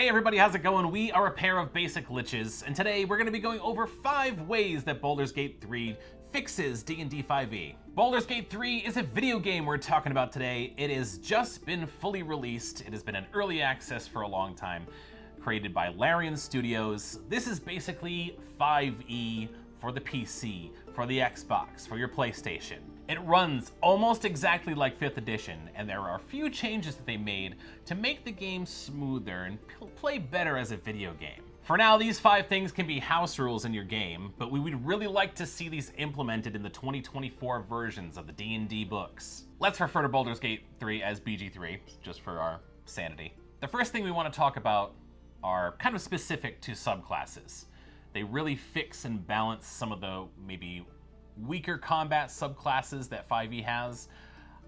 Hey everybody, how's it going? We are a pair of basic liches, and today we're going to be going over 5 ways that Baldur's Gate 3 fixes D&D 5e. Baldur's Gate 3 is a video game we're talking about today. It has just been fully released. It has been in early access for a long time, created by Larian Studios. This is basically 5e for the PC, for the Xbox, for your PlayStation. It runs almost exactly like 5th edition, and there are a few changes that they made to make the game smoother and play better as a video game. For now, these 5 things can be house rules in your game, but we would really like to see these implemented in the 2024 versions of the D&D books. Let's refer to Baldur's Gate 3 as BG3, just for our sanity. The first thing we want to talk about are kind of specific to subclasses. They really fix and balance some of the maybe weaker combat subclasses that 5e has.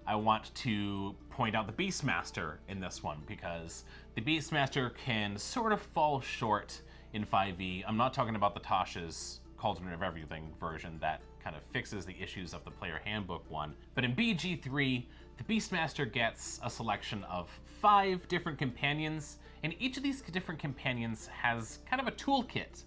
I want to point out the Beastmaster in this one because the Beastmaster can sort of fall short in 5e. I'm not talking about the Tasha's Cauldron of Everything version that kind of fixes the issues of the player handbook one. But in BG3, the Beastmaster gets a selection of 5 different companions, and each of these different companions has kind of a toolkit.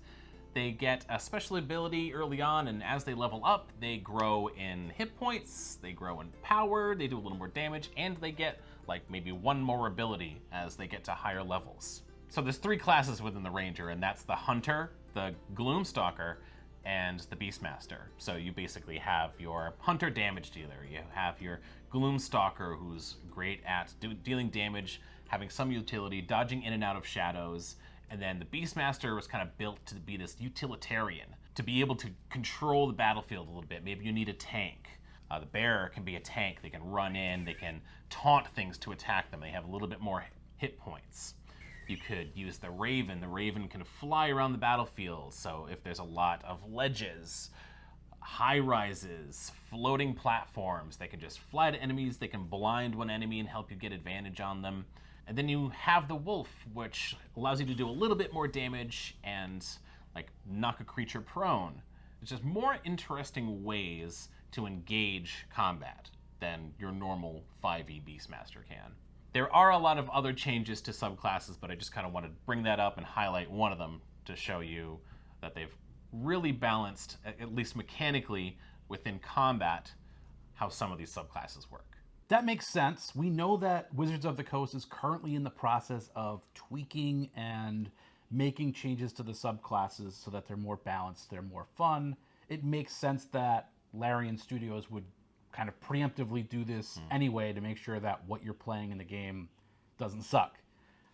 They get a special ability early on, and as they level up, they grow in hit points, they grow in power, they do a little more damage, and they get like maybe 1 more ability as they get to higher levels. So there's 3 classes within the Ranger, and that's the Hunter, the Gloomstalker, and the Beastmaster. So you basically have your Hunter damage dealer, you have your Gloomstalker who's great at dealing damage, having some utility, dodging in and out of shadows, and then the Beastmaster was kind of built to be this utilitarian, to be able to control the battlefield a little bit. Maybe you need a tank. The Bearer can be a tank. They can run in, they can taunt things to attack them. They have a little bit more hit points. You could use the Raven. The Raven can fly around the battlefield, so if there's a lot of ledges, high rises, floating platforms, they can just fly to enemies, they can blind one enemy and help you get advantage on them. And then you have the Wolf, which allows you to do a little bit more damage and like knock a creature prone. It's just more interesting ways to engage combat than your normal 5e Beastmaster can. There are a lot of other changes to subclasses, but I just kind of want to bring that up and highlight one of them to show you that they've really balanced, at least mechanically, within combat, how some of these subclasses work. That makes sense. We know that Wizards of the Coast is currently in the process of tweaking and making changes to the subclasses so that they're more balanced, they're more fun. It makes sense that Larian Studios would kind of preemptively do this anyway to make sure that what you're playing in the game doesn't suck.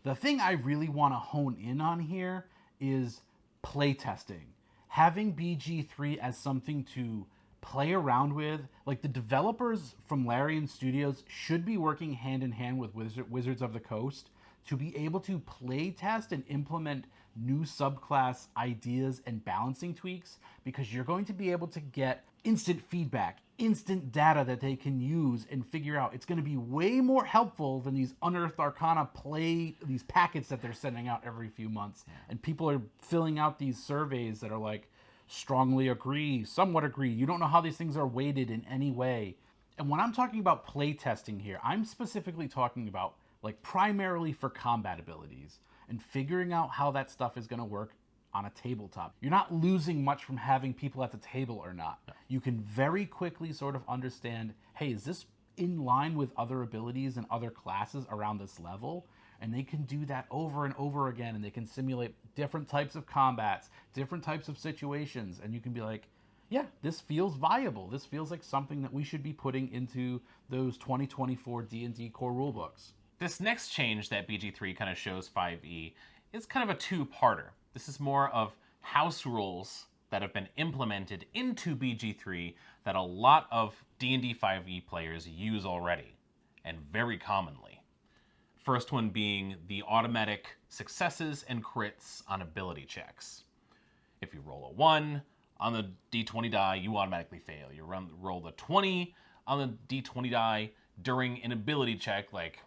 The thing I really want to hone in on here is playtesting. Having BG3 as something to play around with, like the developers from Larian Studios should be working hand in hand with Wizards of the Coast to be able to play test and implement new subclass ideas and balancing tweaks, because you're going to be able to get instant feedback, instant data that they can use and figure out. It's going to be way more helpful than these Unearthed Arcana these packets that they're sending out every few months. And people are filling out these surveys that are like, strongly agree, somewhat agree. You don't know how these things are weighted in any way. And when I'm talking about play testing here, I'm specifically talking about like primarily for combat abilities and figuring out how that stuff is going to work on a tabletop. You're not losing much from having people at the table or not. No. You can very quickly sort of understand, hey, is this in line with other abilities and other classes around this level? And they can do that over and over again, and they can simulate different types of combats, different types of situations, and you can be like, yeah, this feels viable. This feels like something that we should be putting into those 2024 D&D core rulebooks. This next change that BG3 kind of shows 5e is kind of a 2-parter. This is more of house rules that have been implemented into BG3 that a lot of D&D 5e players use already, and very commonly. First one being the automatic successes and crits on ability checks. If you roll a 1 on the d20 die, you automatically fail. You roll the 20 on the d20 die during an ability check, like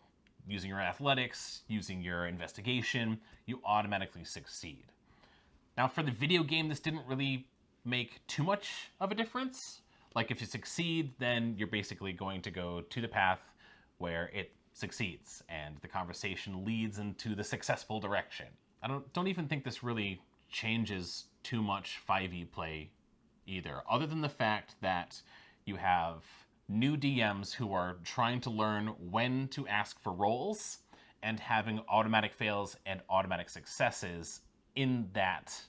using your athletics, using your investigation, you automatically succeed. Now for the video game, this didn't really make too much of a difference. Like if you succeed, then you're basically going to go to the path where it succeeds and the conversation leads into the successful direction. I don't even think this really changes too much 5e play either, other than the fact that you have new DMs who are trying to learn when to ask for rolls, and having automatic fails and automatic successes in that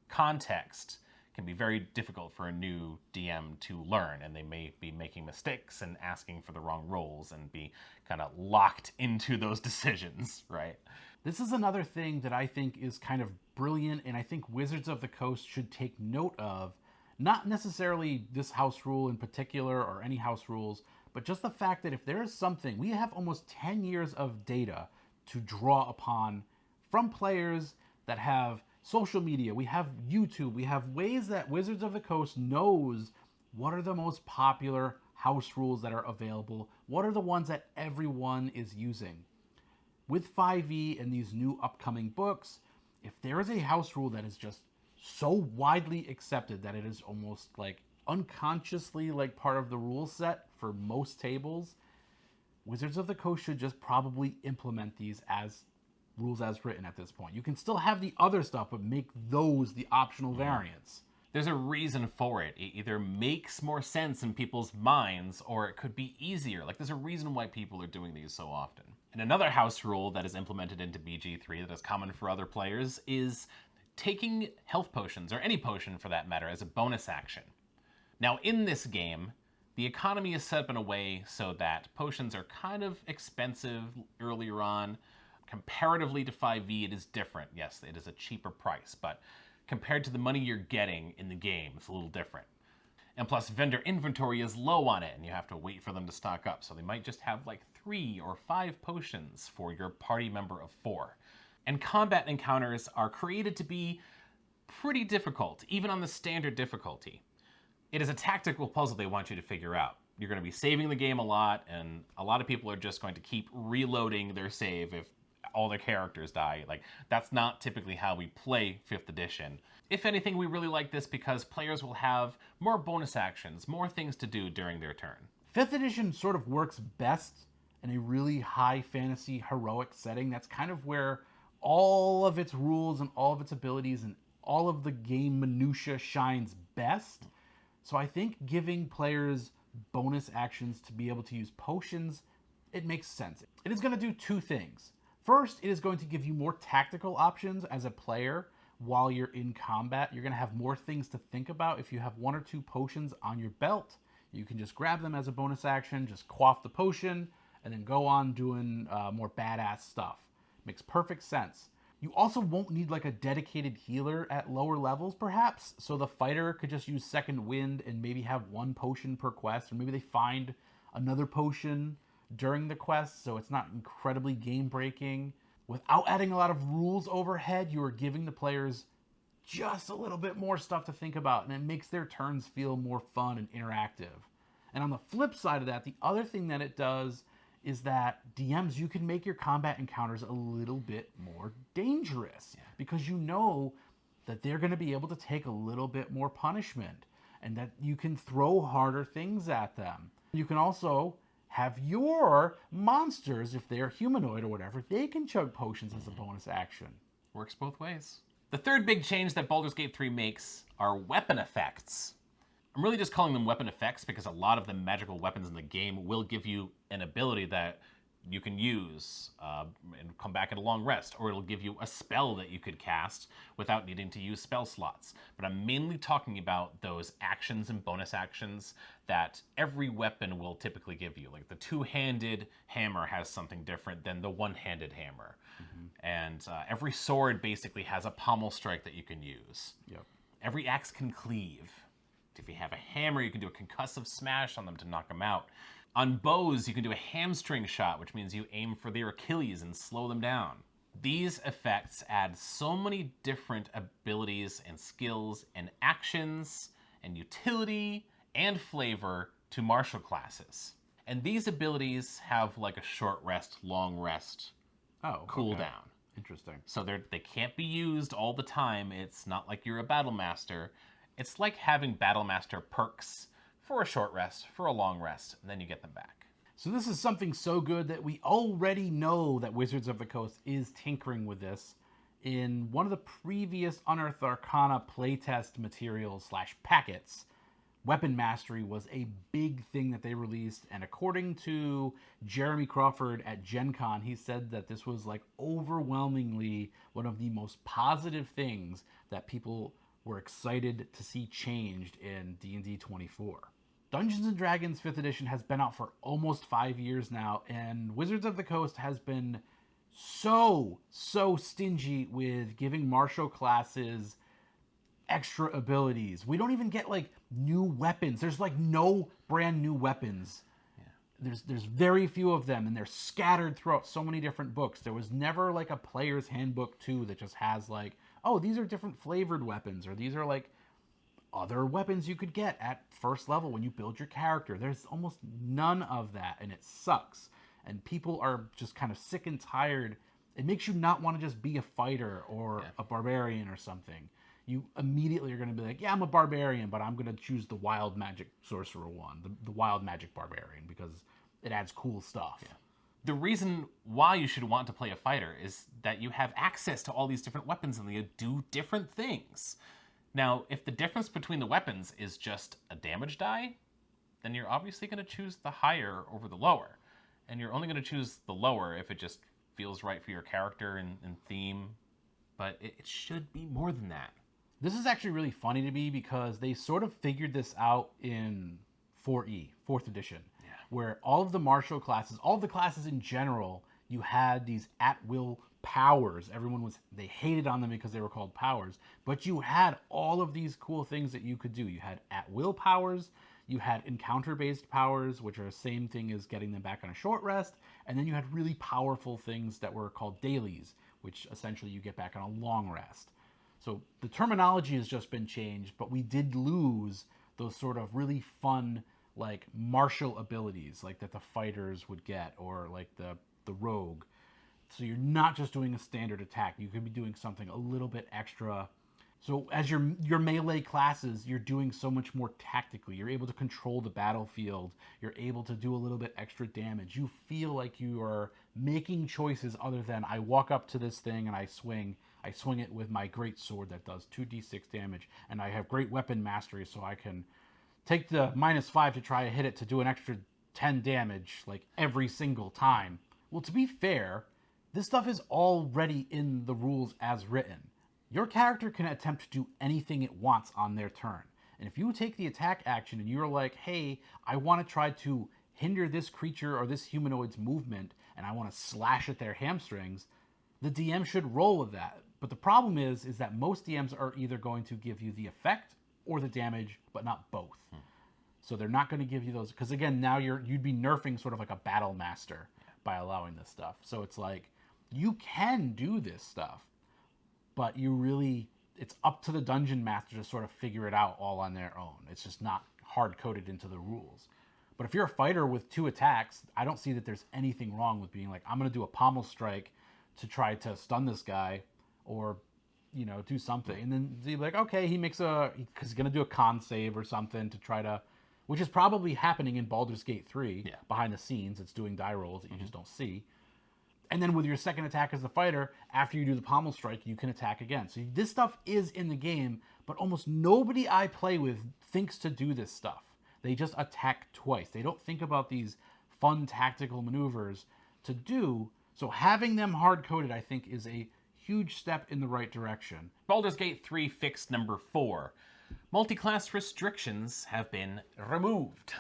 context can be very difficult for a new DM to learn, and they may be making mistakes and asking for the wrong rolls and be kind of locked into those decisions, right? This is another thing that I think is kind of brilliant, and I think Wizards of the Coast should take note of. Not necessarily this house rule in particular or any house rules, but just the fact that if there is something, we have almost 10 years of data to draw upon from players that have social media, we have YouTube, we have ways that Wizards of the Coast knows what are the most popular house rules that are available, what are the ones that everyone is using. With 5e and these new upcoming books, if there is a house rule that is just so widely accepted that it is almost like unconsciously like part of the rule set for most tables, Wizards of the Coast should just probably implement these as rules as written at this point. You can still have the other stuff, but make those the optional variants. There's a reason for it. It either makes more sense in people's minds, or it could be easier. Like, there's a reason why people are doing these so often. And another house rule that is implemented into BG3 that is common for other players is taking health potions, or any potion for that matter, as a bonus action. Now, in this game, the economy is set up in a way so that potions are kind of expensive earlier on. Comparatively to 5e, it is different. Yes, it is a cheaper price, but compared to the money you're getting in the game, it's a little different. And plus, vendor inventory is low on it, and you have to wait for them to stock up. So they might just have like 3 or 5 potions for your party member of 4. And combat encounters are created to be pretty difficult, even on the standard difficulty. It is a tactical puzzle they want you to figure out. You're going to be saving the game a lot, and a lot of people are just going to keep reloading their save if all their characters die. Like, that's not typically how we play 5th edition. If anything, we really like this because players will have more bonus actions, more things to do during their turn. 5th edition sort of works best in a really high fantasy heroic setting. That's kind of where all of its rules and all of its abilities and all of the game minutia shines best. So I think giving players bonus actions to be able to use potions, it makes sense. It is going to do 2 things. First, it is going to give you more tactical options as a player while you're in combat. You're going to have more things to think about. If you have 1 or 2 potions on your belt, you can just grab them as a bonus action, just quaff the potion, and then go on doing more badass stuff. Makes perfect sense. You also won't need like a dedicated healer at lower levels, perhaps. So the fighter could just use second wind and maybe have 1 potion per quest, or maybe they find another potion during the quest, so it's not incredibly game-breaking. Without adding a lot of rules overhead, you are giving the players just a little bit more stuff to think about, and it makes their turns feel more fun and interactive. And on the flip side of that, the other thing that it does is that DMs, you can make your combat encounters a little bit more dangerous because you know that they're going to be able to take a little bit more punishment and that you can throw harder things at them. You can also have your monsters, if they're humanoid or whatever, they can chug potions as a bonus action. Works both ways. The third big change that Baldur's Gate 3 makes are weapon effects. I'm really just calling them weapon effects because a lot of the magical weapons in the game will give you an ability that you can use and come back at a long rest, or it'll give you a spell that you could cast without needing to use spell slots. But I'm mainly talking about those actions and bonus actions that every weapon will typically give you. Like the 2-handed hammer has something different than the 1-handed hammer. And every sword basically has a pommel strike that you can use. Every axe can cleave. If you have a hammer, you can do a concussive smash on them to knock them out. On bows, you can do a hamstring shot, which means you aim for their Achilles and slow them down. These effects add so many different abilities and skills and actions and utility and flavor to martial classes. And these abilities have like a short rest, long rest cooldown. Interesting. So they can't be used all the time. It's not like you're a battle master. It's like having battle master perks for a short rest, for a long rest, and then you get them back. So this is something so good that we already know that Wizards of the Coast is tinkering with this. In one of the previous Unearthed Arcana playtest materials / packets, weapon mastery was a big thing that they released, and according to Jeremy Crawford at Gen Con, he said that this was like overwhelmingly one of the most positive things that people were excited to see changed in D&D 24. Dungeons & Dragons 5th edition has been out for almost 5 years now, and Wizards of the Coast has been so stingy with giving martial classes extra abilities. We don't even get like new weapons. There's like no brand new weapons. Yeah. There's very few of them, and they're scattered throughout so many different books. There was never like a player's handbook too that just has like, oh, these are different flavored weapons, or these are like other weapons you could get at first level when you build your character. There's almost none of that, and it sucks. And people are just kind of sick and tired. It makes you not want to just be a fighter or a barbarian or something. You immediately are going to be like, yeah, I'm a barbarian, but I'm going to choose the wild magic sorcerer one, the wild magic barbarian, because it adds cool stuff. Yeah. The reason why you should want to play a fighter is that you have access to all these different weapons and they do different things. Now, if the difference between the weapons is just a damage die, then you're obviously going to choose the higher over the lower. And you're only going to choose the lower if it just feels right for your character and theme. But it should be more than that. This is actually really funny to me because they sort of figured this out in 4E, 4th edition, where all of the martial classes, all of the classes in general, you had these at-will powers. They hated on them because they were called powers, but you had all of these cool things that you could do. You had at-will powers, you had encounter-based powers, which are the same thing as getting them back on a short rest, and then you had really powerful things that were called dailies, which essentially you get back on a long rest. So the terminology has just been changed, but we did lose those sort of really fun, like, martial abilities, like that the fighters would get, or like the rogue. So you're not just doing a standard attack. You could be doing something a little bit extra. So as your melee classes, you're doing so much more tactically. You're able to control the battlefield. You're able to do a little bit extra damage. You feel like you are making choices other than I walk up to this thing and I swing it with my great sword that does 2d6 damage, and I have great weapon mastery, so I can take the -5 to try to hit it to do an extra 10 damage, like, every single time. Well, to be fair, this stuff is already in the rules as written. Your character can attempt to do anything it wants on their turn. And if you take the attack action and you're like, hey, I want to try to hinder this creature or this humanoid's movement, and I want to slash at their hamstrings, the DM should roll with that. But the problem is that most DMs are either going to give you the effect or the damage, but not both. So they're not going to give you those, because again, now you'd be nerfing sort of like a battle master by allowing this stuff. So it's like, you can do this stuff, but it's up to the dungeon master to sort of figure it out all on their own. It's just not hard-coded into the rules. But if you're a fighter with 2 attacks, I don't see that there's anything wrong with being like, I'm going to do a pommel strike to try to stun this guy, or, do something. And then you're like, okay, because he's going to do a con save or something to try to, which is probably happening in Baldur's Gate 3. Yeah. Behind the scenes. It's doing die rolls that you just don't see. And then with your second attack as the fighter, after you do the pommel strike, you can attack again. So this stuff is in the game, but almost nobody I play with thinks to do this stuff. They just attack twice. They don't think about these fun tactical maneuvers to do. So having them hard-coded, I think, is a huge step in the right direction. Baldur's Gate 3 fix number 4. Multiclass restrictions have been removed.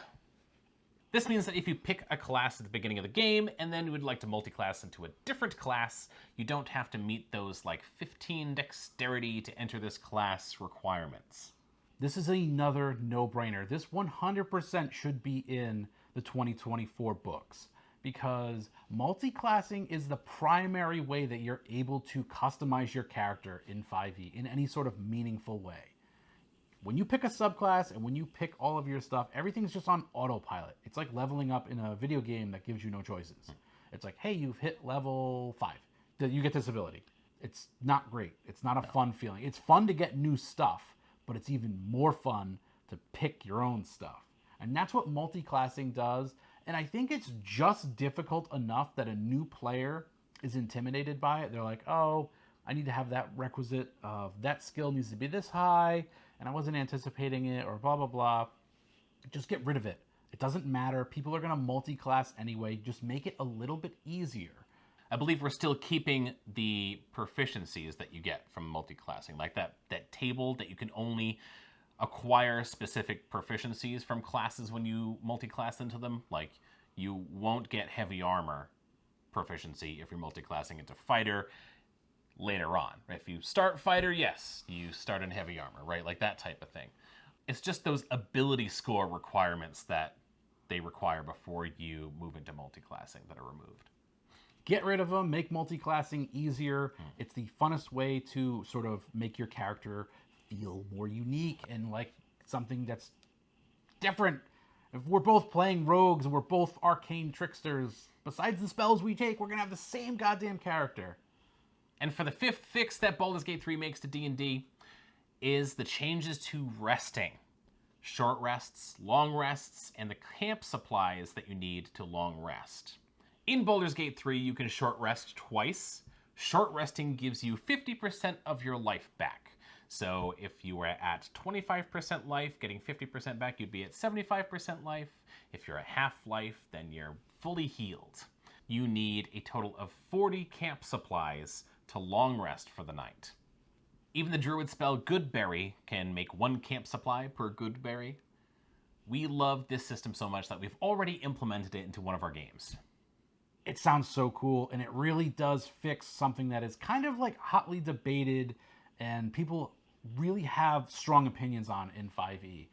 This means that if you pick a class at the beginning of the game and then you would like to multiclass into a different class, you don't have to meet those like 15 dexterity to enter this class requirements. This is another no-brainer. This 100% should be in the 2024 books, because multiclassing is the primary way that you're able to customize your character in 5e in any sort of meaningful way. When you pick a subclass and when you pick all of your stuff, everything's just on autopilot. It's like leveling up in a video game that gives you no choices. It's like, hey, you've hit level 5. You get this ability. It's not great. It's not a fun feeling. It's fun to get new stuff, but it's even more fun to pick your own stuff. And that's what multiclassing does. And I think it's just difficult enough that a new player is intimidated by it. They're like, oh, I need to have that requisite of that skill needs to be this high, and I wasn't anticipating it, or blah, blah, blah. Just get rid of it. It doesn't matter. People are going to multi-class anyway. Just make it a little bit easier. I believe we're still keeping the proficiencies that you get from multi-classing, like that table that you can only acquire specific proficiencies from classes when you multi-class into them. Like, you won't get heavy armor proficiency if you're multi-classing into fighter later on. If you start fighter, yes, you start in heavy armor, right? Like that type of thing. It's just those ability score requirements that they require before you move into multi-classing that are removed. Get rid of them, make multi-classing easier. It's the funnest way to sort of make your character feel more unique and like something that's different. If we're both playing rogues and we're both arcane tricksters, besides the spells we take, we're going to have the same goddamn character. And for the fifth fix that Baldur's Gate 3 makes to D&D is the changes to resting. Short rests, long rests, and the camp supplies that you need to long rest. In Baldur's Gate 3, you can short rest twice. Short resting gives you 50% of your life back. So if you were at 25% life, getting 50% back, you'd be at 75% life. If you're at half life, then you're fully healed. You need a total of 40 camp supplies to long rest for the night. Even the druid spell Goodberry can make 1 camp supply per Goodberry. We love this system so much that we've already implemented it into one of our games. It sounds so cool, and it really does fix something that is kind of like hotly debated and people really have strong opinions on in 5e.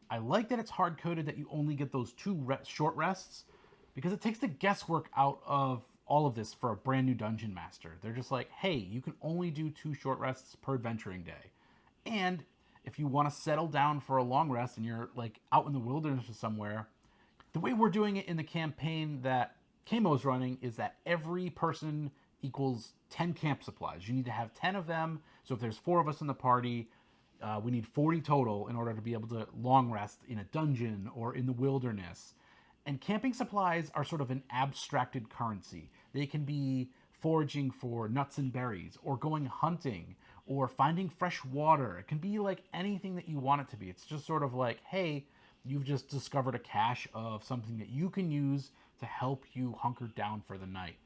I like that it's hard-coded that you only get those 2 short rests, because it takes the guesswork out of all of this for a brand new dungeon master. They're just like, hey, you can only do 2 short rests per adventuring day. And if you want to settle down for a long rest and you're like out in the wilderness or somewhere, the way we're doing it in the campaign that Kamo's running is that every person equals 10 camp supplies. You need to have 10 of them. So if there's 4 of us in the party, we need 40 total in order to be able to long rest in a dungeon or in the wilderness. And camping supplies are sort of an abstracted currency. They can be foraging for nuts and berries, or going hunting, or finding fresh water. It can be like anything that you want it to be. It's just sort of like, hey, you've just discovered a cache of something that you can use to help you hunker down for the night.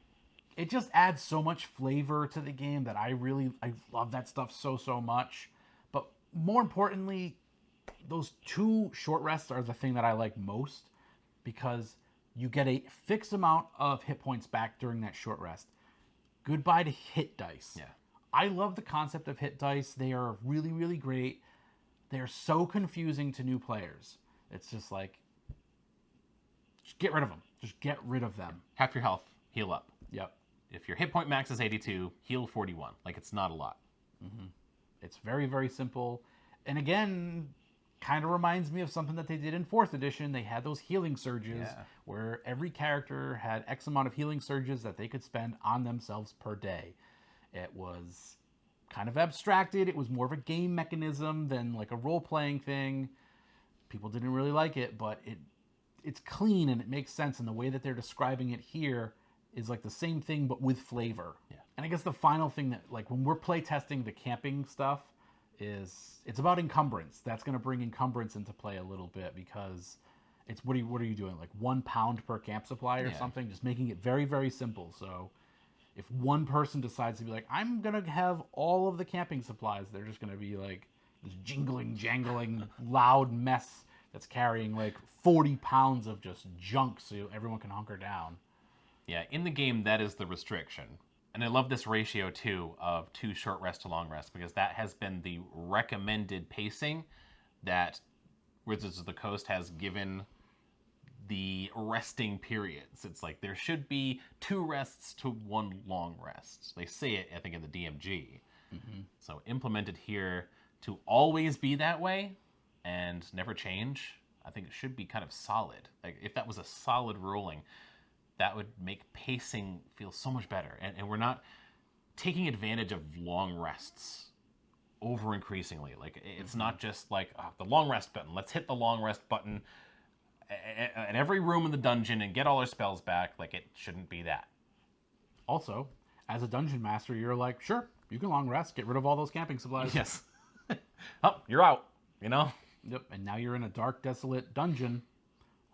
It just adds so much flavor to the game that I love that stuff so much. But more importantly, those 2 short rests are the thing that I like most, because you get a fixed amount of hit points back during that short rest. Goodbye to hit dice. Yeah. I love the concept of hit dice. They are really, really great. They're so confusing to new players. It's just like, just get rid of them. Just get rid of them. Half your health, heal up. Yep. If your hit point max is 82, heal 41. Like, it's not a lot. Mm-hmm. It's very, very simple. And again, kind of reminds me of something that they did in 4th edition. They had those healing surges where every character had X amount of healing surges that they could spend on themselves per day. It was kind of abstracted. It was more of a game mechanism than like a role-playing thing. People didn't really like it, but it's clean and it makes sense. And the way that they're describing it here is like the same thing, but with flavor. Yeah. And I guess the final thing that, like, when we're play testing the camping stuff, is it's about encumbrance. That's going to bring encumbrance into play a little bit, because it's what are you doing, like 1 pound per camp supply or something, just making it very, very simple. So if one person decides to be like, I'm going to have all of the camping supplies, they're just going to be like this jingling, jangling, loud mess that's carrying like 40 pounds of just junk so everyone can hunker down. Yeah, in the game, that is the restriction. And I love this ratio, too, of 2 short rest to long rest, because that has been the recommended pacing that Wizards of the Coast has given the resting periods. It's like there should be 2 rests to 1 long rest. They say it, I think, in the DMG. Mm-hmm. So implemented here to always be that way and never change, I think it should be kind of solid. Like, if that was a solid ruling, that would make pacing feel so much better. And we're not taking advantage of long rests over increasingly. Like, it's not just like, the long rest button. Let's hit the long rest button in every room in the dungeon and get all our spells back. Like, it shouldn't be that. Also, as a dungeon master, you're like, sure, you can long rest, get rid of all those camping supplies. Yes. Oh, you're out, you know? Yep, and now you're in a dark, desolate dungeon.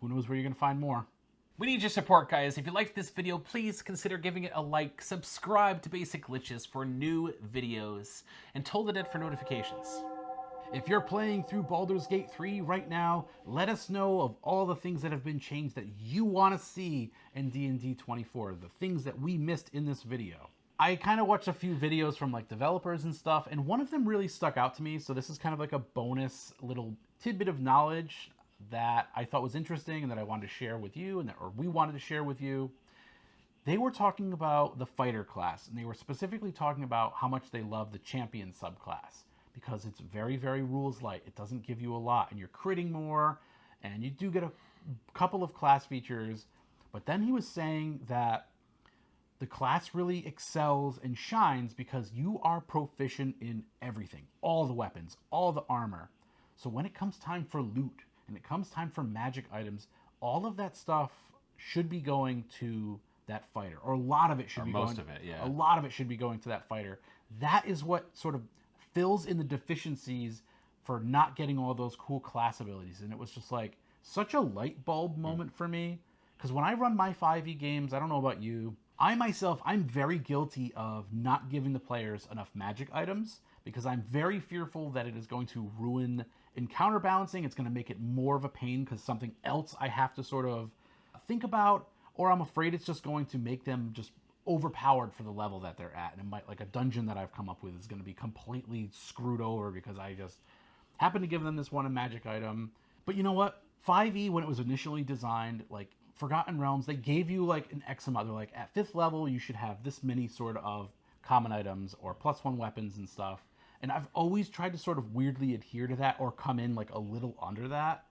Who knows where you're going to find more? We need your support, guys. If you liked this video, please consider giving it a like, subscribe to Basic Glitches for new videos, and toll the net for notifications. If you're playing through Baldur's Gate 3 right now, let us know of all the things that have been changed that you want to see in D&D 24, the things that we missed in this video. I kind of watched a few videos from like developers and stuff, and one of them really stuck out to me, so this is kind of like a bonus little tidbit of knowledge that I thought was interesting and that I wanted to share with you, or we wanted to share with you. They were talking about the fighter class, and they were specifically talking about how much they love the champion subclass, because it's very, very rules light. It doesn't give you a lot, and you're critting more, and you do get a couple of class features. But then he was saying that the class really excels and shines because you are proficient in everything, all the weapons, all the armor. So when it comes time for loot, and it comes time for magic items, all of that stuff should be going to that fighter, or a lot of it should be going. Most of it, yeah. A lot of it should be going to that fighter. That is what sort of fills in the deficiencies for not getting all those cool class abilities. And it was just like such a light bulb moment for me. Because when I run my 5e games, I don't know about you, I'm very guilty of not giving the players enough magic items because I'm very fearful that it is going to ruin encounter balancing. It's going to make it more of a pain because something else I have to sort of think about, or I'm afraid it's just going to make them just overpowered for the level that they're at. And it might, like a dungeon that I've come up with is going to be completely screwed over because I just happened to give them this one magic item. But you know what? 5e, when it was initially designed, like Forgotten Realms, they gave you like an X amount. They're like, at 5th level, you should have this many sort of common items or +1 weapons and stuff. And I've always tried to sort of weirdly adhere to that or come in like a little under that.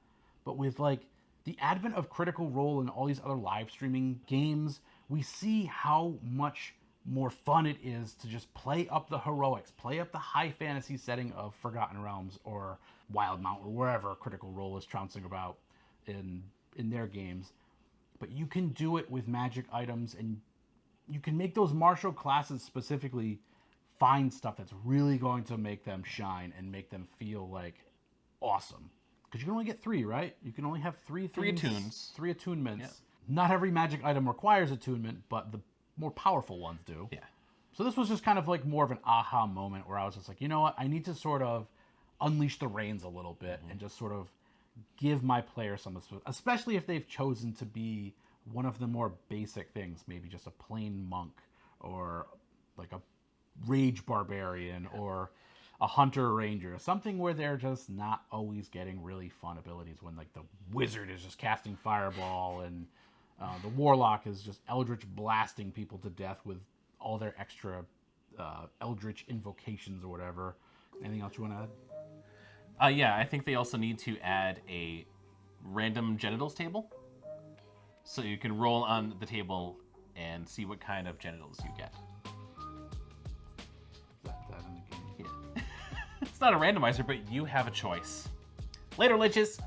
But with like the advent of Critical Role and all these other live streaming games, we see how much more fun it is to just play up the heroics, play up the high fantasy setting of Forgotten Realms or Wildmount or wherever Critical Role is trouncing about in their games. But you can do it with magic items, and you can make those martial classes specifically find stuff that's really going to make them shine and make them feel like awesome. Because you can only get 3, right? You can only have 3 things, 3 attunes. 3 attunements. Yep. Not every magic item requires attunement, but the more powerful ones do. Yeah. So this was just kind of like more of an aha moment where I was just like, you know what? I need to sort of unleash the reins a little bit and just sort of give my player some, especially if they've chosen to be one of the more basic things, maybe just a plain monk or like a rage barbarian or a hunter ranger, something where they're just not always getting really fun abilities when like the wizard is just casting fireball and the warlock is just eldritch blasting people to death with all their extra eldritch invocations or whatever. Anything else you want to add? Yeah, I think they also need to add a random genitals table. So you can roll on the table and see what kind of genitals you get. Is that in the game? Yeah. It's not a randomizer, but you have a choice. Later, liches!